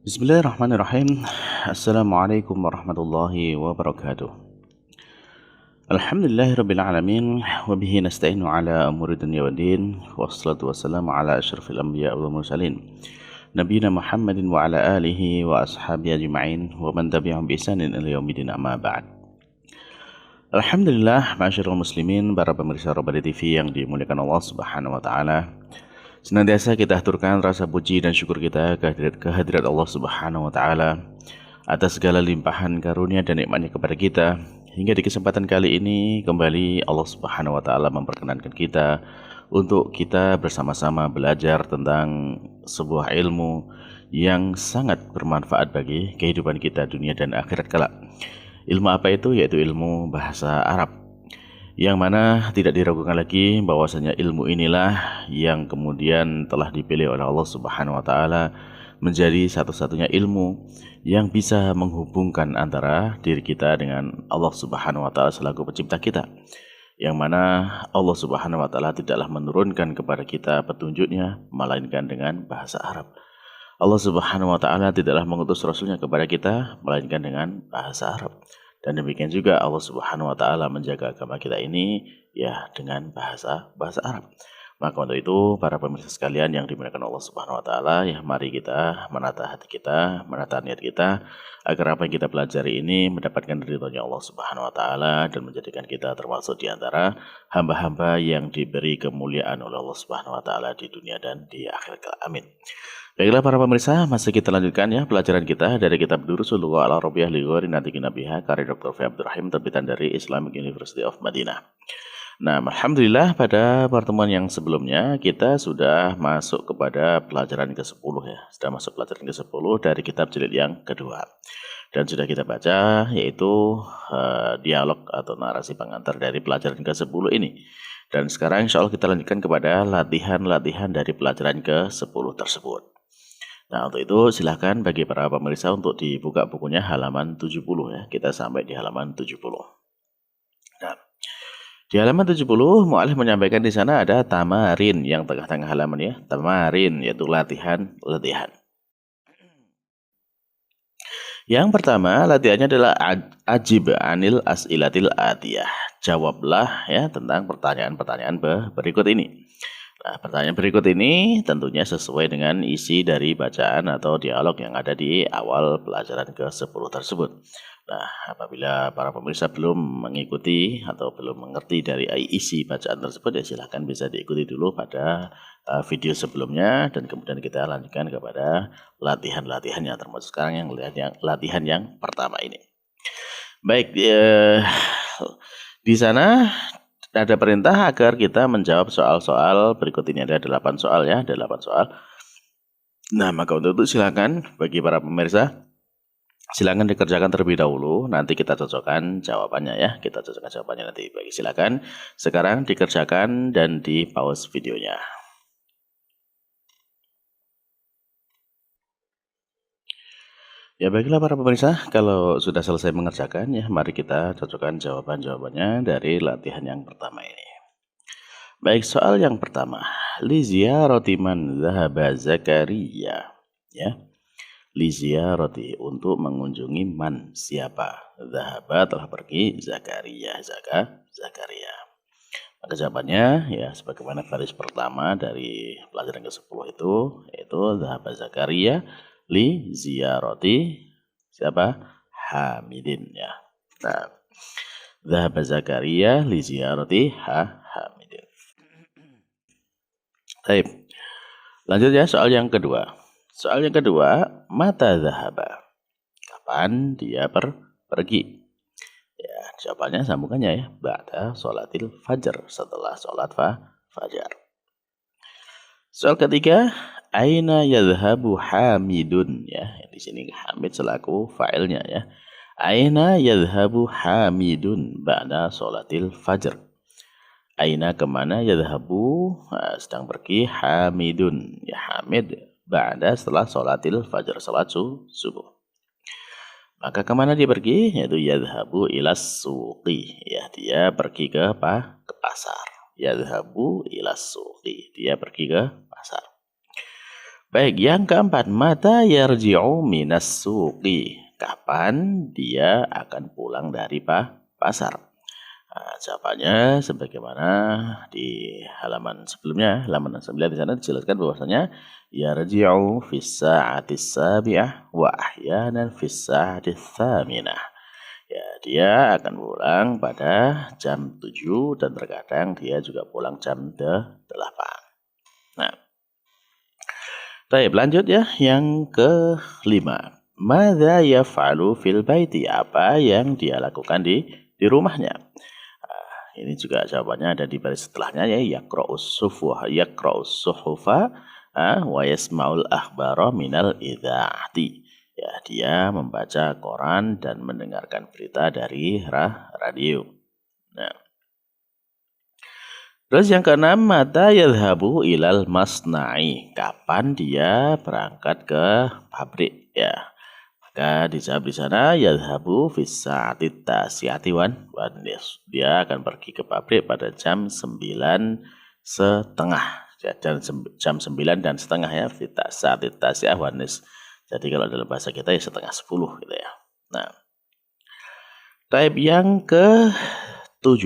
Bismillahirrahmanirrahim. Assalamualaikum warahmatullahi wabarakatuh. Alhamdulillahirabbil alamin wa bihi nasta'inu ala umuri dunya waddin. Wassalatu wassalamu ala asyrafil anbiya wal mursalin. Nabiyina Muhammadin wa ala alihi wa ashabihi ajma'in wa man tabi'ahum bi ihsanin ila yaumil amma ba'd. Alhamdulillah, ma'asyiral muslimin, para pemirsa Robadi TV yang dimuliakan Allah Subhanahu wa taala. Senantiasa kita aturkan rasa puji dan syukur kita kehadirat Allah Subhanahu wa taala atas segala limpahan karunia dan nikmatnya kepada kita. Hingga di kesempatan kali ini kembali Allah Subhanahu wa taala memperkenankan kita untuk kita bersama-sama belajar tentang sebuah ilmu yang sangat bermanfaat bagi kehidupan kita dunia dan akhirat kelak. Ilmu apa itu? Yaitu ilmu bahasa Arab, yang mana tidak diragukan lagi bahwasanya ilmu inilah yang kemudian telah dipilih oleh Allah Subhanahu wa taala menjadi satu-satunya ilmu yang bisa menghubungkan antara diri kita dengan Allah Subhanahu wa taala selaku pencipta kita. Yang mana Allah Subhanahu wa taala tidaklah menurunkan kepada kita petunjuknya melainkan dengan bahasa Arab. Allah Subhanahu wa taala tidaklah mengutus rasulnya kepada kita melainkan dengan bahasa Arab. Dan demikian juga Allah Subhanahu wa taala menjaga agama kita ini ya dengan bahasa Arab. Maka untuk itu para pemirsa sekalian yang dimuliakan Allah Subhanahu wa taala, ya mari kita menata hati kita, menata niat kita agar apa yang kita pelajari ini mendapatkan ridhonya Allah Subhanahu wa taala dan menjadikan kita termasuk di antara hamba-hamba yang diberi kemuliaan oleh Allah Subhanahu wa taala di dunia dan di akhirat. Amin. Baiklah para pemirsa, masih kita lanjutkan ya pelajaran kita dari kitab Durusul Lugha Al-Arabiyyah li Ghairi Natiqin Biha karya Dr. Fi Abdurrahim terbitan dari Islamic University of Madinah. Nah, alhamdulillah pada pertemuan yang sebelumnya kita sudah masuk kepada pelajaran ke-10 ya. Sudah masuk pelajaran ke-10 dari kitab jilid yang kedua. Dan sudah kita baca yaitu dialog atau narasi pengantar dari pelajaran ke-10 ini. Dan sekarang insya Allah kita lanjutkan kepada latihan-latihan dari pelajaran ke-10 tersebut. Nah, untuk itu silahkan bagi para pemirsa untuk dibuka bukunya halaman 70 ya. Kita sampai di halaman 70. Nah, di halaman 70 mu'alif menyampaikan di sana ada tamarin yang tengah-tengah halaman ya. Tamarin yaitu latihan. Yang pertama latihannya adalah ajib anil as'ilatil atiyah. Jawablah ya tentang pertanyaan-pertanyaan berikut ini. Nah, pertanyaan berikut ini tentunya sesuai dengan isi dari bacaan atau dialog yang ada di awal pelajaran ke-10 tersebut. Nah, apabila para pemirsa belum mengikuti atau belum mengerti dari isi bacaan tersebut, ya silahkan bisa diikuti dulu pada video sebelumnya dan kemudian kita lanjutkan kepada latihan-latihannya, termasuk sekarang yang latihan yang pertama ini. Baik, di sana ada perintah agar kita menjawab soal-soal berikut ini. Ada 8 soal ya, ada 8 soal. Nah, maka untuk itu silakan bagi para pemirsa, silakan dikerjakan terlebih dahulu. Nanti kita cocokkan jawabannya ya. Kita cocokkan jawabannya nanti. Bagi silakan sekarang dikerjakan dan di pause videonya. Ya baiklah para pemirsa, kalau sudah selesai mengerjakan ya, mari kita cocokkan jawaban-jawabannya dari latihan yang pertama ini. Baik, soal yang pertama. Li ziyarati man dhahaba Zakaria. Ya. Li ziyarati untuk mengunjungi man siapa? Dhahaba telah pergi, Zakaria Zakaria. Maka jawabannya ya sebagaimana baris pertama dari pelajaran ke-10 itu, yaitu dhahaba Zakaria li ziyarati siapa? Hamidin ya. Nah, dhahaba Zakaria li ziyarati Hamidin. Baik. Lanjut ya soal yang kedua. Soal yang kedua, mata dhahaba. Kapan dia pergi? Ya, jawabannya sambungannya ya. Ba'da sholatil fajar, setelah sholat fajar. Soal ketiga, aina yadhhabu Hamidun ya. Di sini Hamid selaku fa'ilnya ya. Aina yadhhabu Hamidun ba'da sholatil fajar. Aina kemana yadhhabu sedang pergi Hamidun ya, Hamid ba'da setelah sholatil fajar, salat subuh. Maka kemana dia pergi? Yaitu yadhhabu ilas suqi ya, dia pergi ke pasar. Yadhhabu ilas suqi, dia pergi ke pasar. Baik, yang keempat, mata yarji'u minas suqi. Kapan dia akan pulang dari pasar? Nah, jawabannya sebagaimana di halaman sebelumnya, halaman 9 di sana dijelaskan bahwasanya yarji'u fis sa'atis sabi'ah wa ahyanan fis sa'atis tsaminah. Ya, dia akan pulang pada jam 7 dan terkadang dia juga pulang jam 8. Nah, baik, lanjut ya, yang kelima. Madza yaf'alu fil baiti? Apa yang dia lakukan di rumahnya? Ini juga jawabannya ada di baris setelahnya ya, yaqra'us suhufa wa yasma'ul akhbara minal idzaati. Ya, dia membaca koran dan mendengarkan berita dari radio. Nah, terus yang keenam, mata yadhhabu ilal masna'i? Kapan dia berangkat ke pabrik? Ya, maka dijawab di sana yadhhabu fis sa'ati tasi'ati wan nisf. Dia akan pergi ke pabrik pada jam 9.30. Ya, jam 9 dan setengah ya, fit sa'ati tasi'ah wan nisf. Jadi kalau dalam bahasa kita ya setengah 10 gitu ya. Nah, type yang ke-7.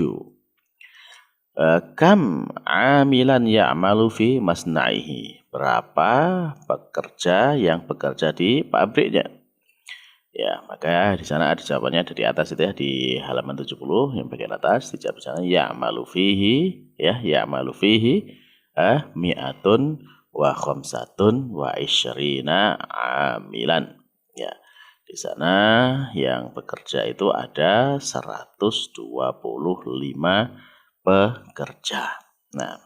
Kam amilan ya'malu fi masna'ihi? Berapa pekerja yang bekerja di pabriknya? Ya, maka di sana ada jawabannya ada di atas itu ya, di halaman 70 yang bagian atas dijawab di sana ya'malu fihi ya, ya'malu fihi mi'atun wa khamsatun wa isyrina amilan. Ya. Di sana yang bekerja itu ada 125 pekerja. Nah,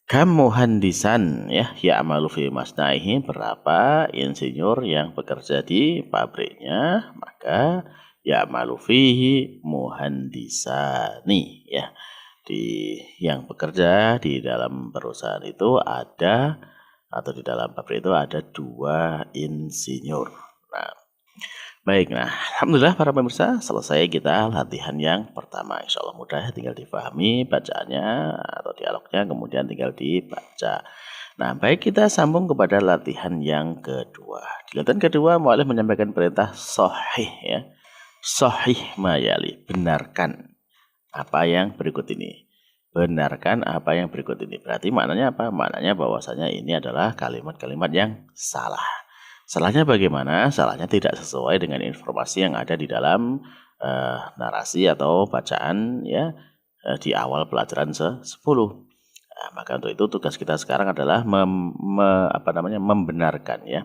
kam muhandisan ya, ya'malu fi masna'ihi? Berapa insinyur yang bekerja di pabriknya? Maka ya'malu fihi muhandisani ya. Di yang bekerja di dalam perusahaan itu ada, atau di dalam pabrik itu ada 2 insinyur. Nah, baik, nah alhamdulillah para pemirsa, selesai kita latihan yang pertama. Insya Allah mudah, tinggal difahami bacaannya atau dialognya, kemudian tinggal dibaca. Nah, baik, kita sambung kepada latihan yang kedua. Di latihan kedua, mu'alif menyampaikan perintah sahih ya. Sahih mayali, benarkan apa yang berikut ini. Benarkan apa yang berikut ini. Berarti maknanya apa? Maknanya bahwasanya ini adalah kalimat-kalimat yang salah. Salahnya bagaimana? Salahnya tidak sesuai dengan informasi yang ada di dalam narasi atau bacaan ya di awal pelajaran 10. Nah, maka untuk itu tugas kita sekarang adalah membenarkan ya,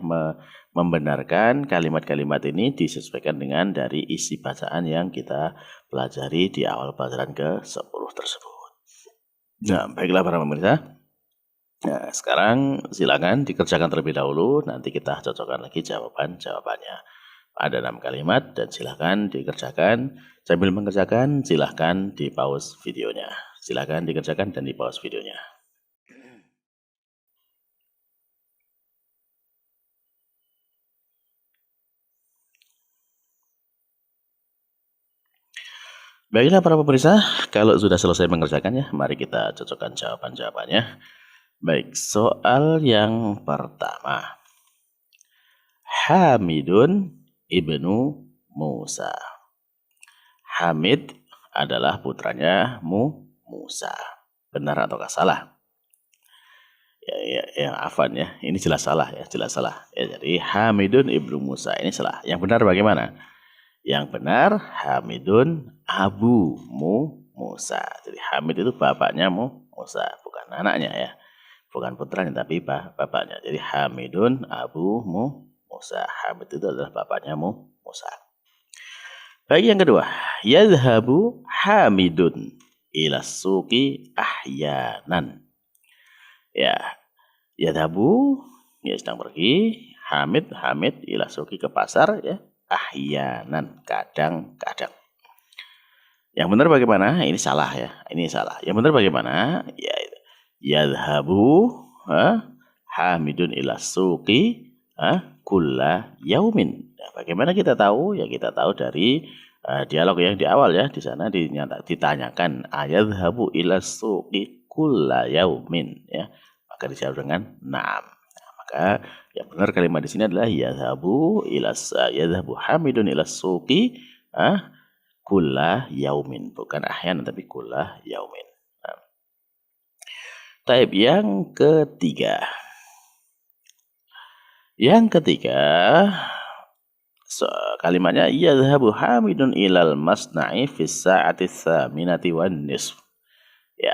membenarkan kalimat-kalimat ini disesuaikan dengan dari isi bacaan yang kita pelajari di awal pelajaran ke-10 tersebut. Nah, baiklah para pemirsa. Nah, sekarang silakan dikerjakan terlebih dahulu, nanti kita cocokkan lagi jawabannya. Ada 6 kalimat dan silakan dikerjakan. Sambil mengerjakan, silakan di pause videonya. Silakan dikerjakan dan di pause videonya. Baiklah para pemirsa, kalau sudah selesai mengerjakannya, mari kita cocokkan jawaban-jawabannya. Baik, soal yang pertama. Hamidun ibnu Musa. Hamid adalah putranya Musa. Benar ataukah salah? Ya, afan ya. Ini jelas salah ya, jelas salah. Ya, jadi Hamidun ibnu Musa ini salah. Yang benar bagaimana? Yang benar Hamidun abu Musa. Jadi Hamid itu bapaknya Musa, bukan anaknya ya. Bukan putranya tapi bapaknya. Jadi Hamidun abu Musa. Hamid itu adalah bapaknya Musa. Baik, yang kedua, yadhhabu Hamidun ila suqi ahyanan. Ya, yadhhabu ya sedang pergi, Hamid ila suqi ke pasar ya, ahyanan kadang-kadang. Yang benar bagaimana? Ini salah ya. Ini salah. Yang benar bagaimana? Ya, yadhhabu Hamidun ila suqi kulla yaumin. Ya, bagaimana kita tahu? Ya, kita tahu dari dialog yang di awal ya. Di sana ditanyakan ayadhhabu ila suqi kulla yaumin ya. Maka dijawab dengan na'am. Nah, Maka yang benar kalimat di sini adalah yadhabu Hamidun ila suqi kulla yaumin, bukan ahyan tapi kulla yaumin. Nah. Taib yang ketiga. Kalimatnya yadhabu Hamidun ilal masna'i fis sa'ati tsaminati wan nisf. Ya.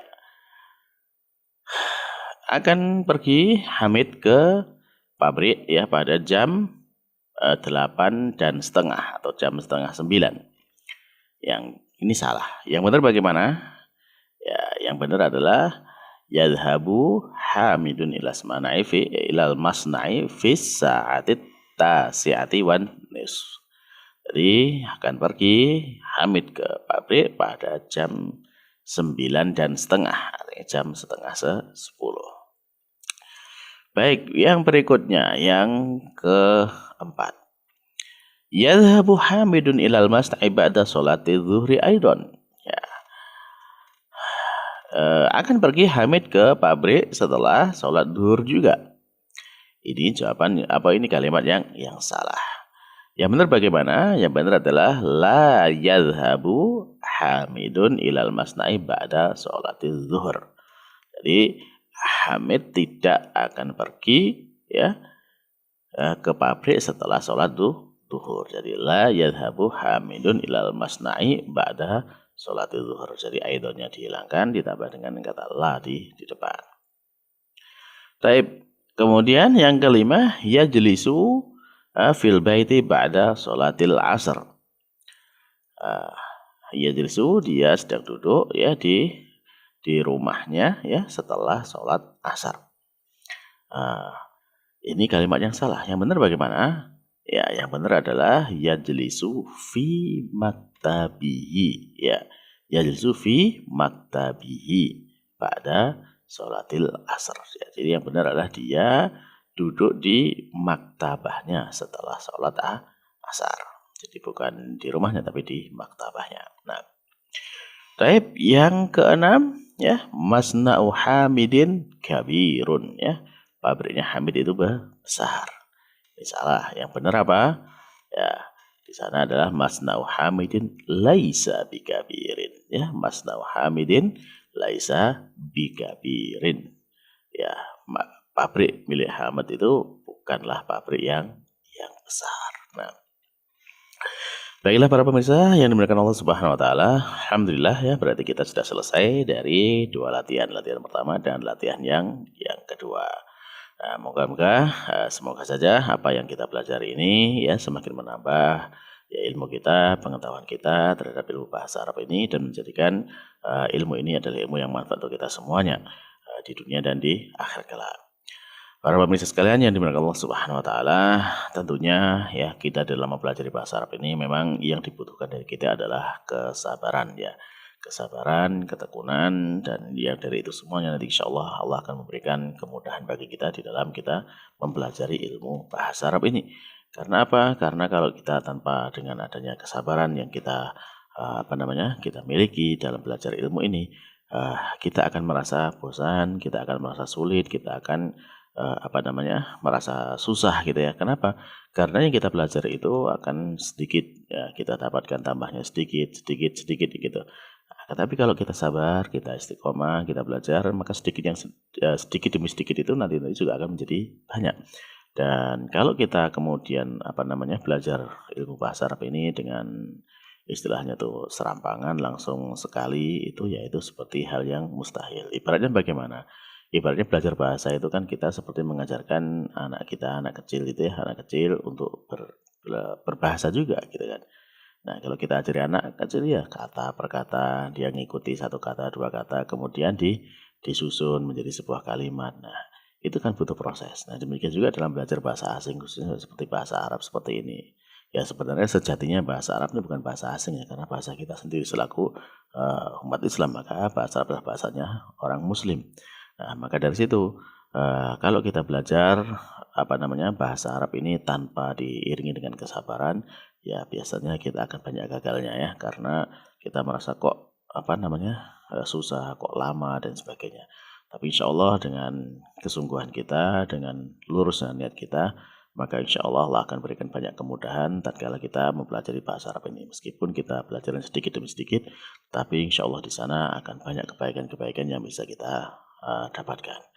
Akan pergi Hamid ke pabrik ya pada jam 8 dan setengah atau jam setengah 9. Yang ini salah. Yang benar bagaimana? Ya, yang benar adalah yadhabu Hamidun ilal masna'i fis sa'ati tasi'ati wan nisf. Jadi akan pergi Hamid ke pabrik pada jam 9 dan setengah, artinya jam setengah 10. Baik, yang berikutnya, yang keempat. Yadhabu Hamidun ilal masna'i ba'da sholati zuhri aidon. Ya. Akan pergi Hamid ke pabrik setelah sholat zuhur juga. Ini jawaban ini kalimat yang salah. Yang benar bagaimana? Yang benar adalah la yadhabu Hamidun ilal masna'i ba'da sholati zuhur. Jadi Hamid tidak akan pergi ya ke pabrik setelah sholat zuhur. Jadi la yadhabu Hamidun ilal masna'i ba'da sholat zuhur. Jadi aidonnya dihilangkan ditambah dengan kata la di depan. Taib. Kemudian yang kelima yajlisu fil baiti ba'da sholatil asr. Yajlisu dia sedang duduk ya di rumahnya ya setelah sholat asar. Ini kalimat yang salah. Yang benar bagaimana? Ya, yang benar adalah yajlisu fi maktabihi. Ya, yajlisu fi maktabihi pada sholatil asar. Ya, jadi yang benar adalah dia duduk di maktabahnya setelah sholat asar. Jadi bukan di rumahnya tapi di maktabahnya. Nah, taib yang keenam ya, masna'u Hamidin kabirun ya. Pabriknya Hamid itu besar. Ini salah. Yang benar apa? Ya, di sana adalah masna'u Hamidin laisa bikabirin ya. Masna'u Hamidin laisa bikabirin. Ya, pabrik milik Hamid itu bukanlah pabrik yang besar. Nah, baiklah para pemirsa yang dimuliakan Allah Subhanahu wa taala, alhamdulillah ya, berarti kita sudah selesai dari dua latihan pertama dan latihan yang kedua. Nah, semoga saja apa yang kita pelajari ini ya semakin menambah ya ilmu kita, pengetahuan kita terhadap ilmu bahasa Arab ini dan menjadikan ilmu ini adalah ilmu yang manfaat untuk kita semuanya di dunia dan di akhir kelak. Para pemirsa sekalian yang dimuliakan Allah Subhanahu wa taala, tentunya ya kita dalam mempelajari bahasa Arab ini memang yang dibutuhkan dari kita adalah kesabaran ya. Kesabaran, ketekunan, dan yang dari itu semuanya nanti insya Allah Allah akan memberikan kemudahan bagi kita di dalam kita mempelajari ilmu bahasa Arab ini. Karena apa? Karena kalau kita tanpa dengan adanya kesabaran yang kita kita miliki dalam belajar ilmu ini, kita akan merasa bosan, kita akan merasa sulit, kita akan merasa susah gitu ya. Kenapa? Karena yang kita pelajari itu akan sedikit ya, kita dapatkan tambahnya sedikit gitu. Tetapi kalau kita sabar, kita istiqomah, kita belajar, maka sedikit demi sedikit itu nanti juga akan menjadi banyak. Dan kalau kita kemudian belajar ilmu bahasa Arab ini dengan istilahnya tuh serampangan langsung sekali, itu yaitu seperti hal yang mustahil. Ibaratnya bagaimana? Ibaratnya belajar bahasa itu kan kita seperti mengajarkan anak kecil gitu ya, anak kecil untuk berbahasa juga gitu kan. Nah, kalau kita ajari anak kecil ya kata per kata, dia ngikuti satu kata, dua kata, kemudian disusun menjadi sebuah kalimat. Nah, itu kan butuh proses. Nah, demikian juga dalam belajar bahasa asing, khususnya seperti bahasa Arab seperti ini. Ya, sebenarnya sejatinya bahasa Arab ini bukan bahasa asing ya, karena bahasa kita sendiri selaku umat Islam, maka bahasa Arab adalah bahasanya orang Muslim. Nah, maka dari situ kalau kita belajar bahasa Arab ini tanpa diiringi dengan kesabaran, ya biasanya kita akan banyak gagalnya ya, karena kita merasa kok susah, kok lama dan sebagainya. Tapi insya Allah dengan kesungguhan kita, dengan lurusnya niat kita, maka insya Allah akan berikan banyak kemudahan tatkala kita mempelajari bahasa Arab ini. Meskipun kita belajar sedikit demi sedikit, tapi insya Allah di sana akan banyak kebaikan-kebaikan yang bisa kita dapatkan.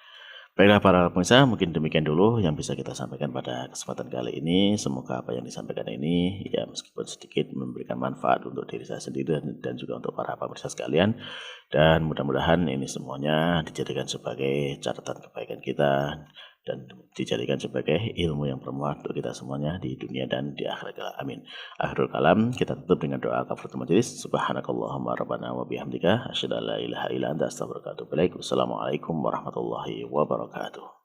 Baiklah para pemirsa, mungkin demikian dulu yang bisa kita sampaikan pada kesempatan kali ini. Semoga apa yang disampaikan ini ya meskipun sedikit memberikan manfaat untuk diri saya sendiri dan juga untuk para pemirsa sekalian. Dan mudah-mudahan ini semuanya dijadikan sebagai catatan kebaikan kita dan dijadikan sebagai ilmu yang bermanfaat untuk kita semuanya di dunia dan di akhirat. Amin. Akhirul kalam, kita tutup dengan doa kafaratul majelis. Subhanakallahumma rabbana wa bihamdika asyhadu an la ilaha illa anta astaghfiruka wa atubu ilaik. Wassalamualaikum warahmatullahi wabarakatuh.